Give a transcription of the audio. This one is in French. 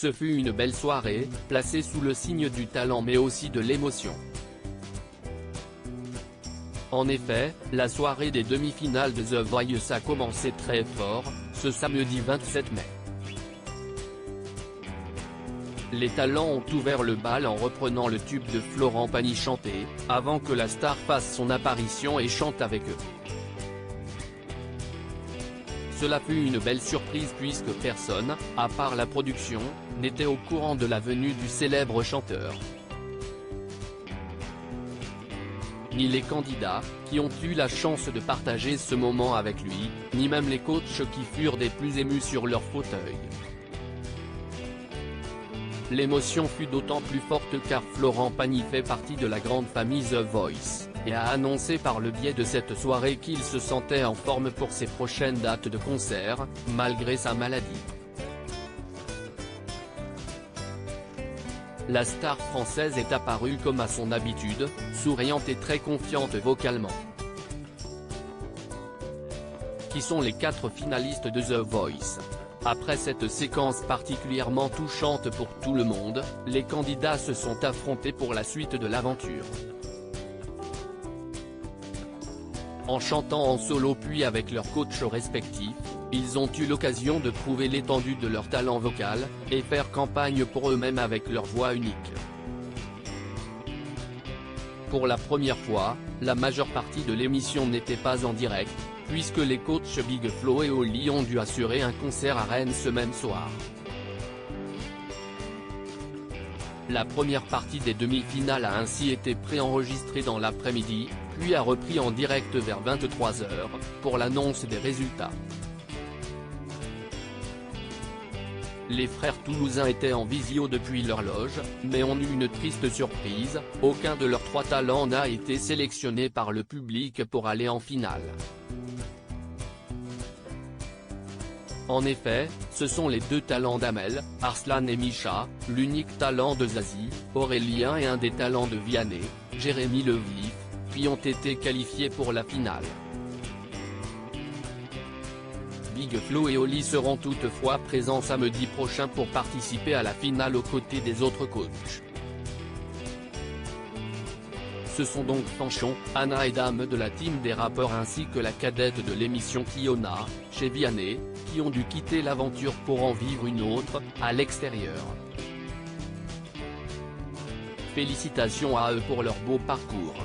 Ce fut une belle soirée, placée sous le signe du talent mais aussi de l'émotion. En effet, la soirée des demi-finales de The Voice a commencé très fort, ce samedi 27 mai. Les talents ont ouvert le bal en reprenant le tube de Florent Pagny chanté, avant que la star fasse son apparition et chante avec eux. Cela fut une belle surprise puisque personne, à part la production, n'était au courant de la venue du célèbre chanteur. Ni les candidats, qui ont eu la chance de partager ce moment avec lui, ni même les coachs qui furent des plus émus sur leur fauteuil. L'émotion fut d'autant plus forte car Florent Pagny fait partie de la grande famille The Voice, et a annoncé par le biais de cette soirée qu'il se sentait en forme pour ses prochaines dates de concert, malgré sa maladie. La star française est apparue comme à son habitude, souriante et très confiante vocalement. Qui sont les 4 finalistes de The Voice? Après cette séquence particulièrement touchante pour tout le monde, les candidats se sont affrontés pour la suite de l'aventure. En chantant en solo puis avec leurs coachs respectifs, ils ont eu l'occasion de prouver l'étendue de leur talent vocal, et faire campagne pour eux-mêmes avec leur voix unique. Pour la première fois, la majeure partie de l'émission n'était pas en direct, puisque les coachs Big Flo et Oli ont dû assurer un concert à Rennes ce même soir. La première partie des demi-finales a ainsi été préenregistrée dans l'après-midi, puis a repris en direct vers 23 h, pour l'annonce des résultats. Les frères toulousains étaient en visio depuis leur loge, mais ont eu une triste surprise, aucun de leurs 3 talents n'a été sélectionné par le public pour aller en finale. En effet, ce sont les 2 talents d'Amel, Arslan et Misha, l'unique talent de Zazie, Aurélien et un des talents de Vianney, Jérémy Le Vif, qui ont été qualifiés pour la finale. Big Flo et Oli seront toutefois présents samedi prochain pour participer à la finale aux côtés des autres coachs. Ce sont donc Fanchon, Anna et Dame de la team des rappeurs ainsi que la cadette de l'émission Kiona, chez Vianney, qui ont dû quitter l'aventure pour en vivre une autre, à l'extérieur. Félicitations à eux pour leur beau parcours.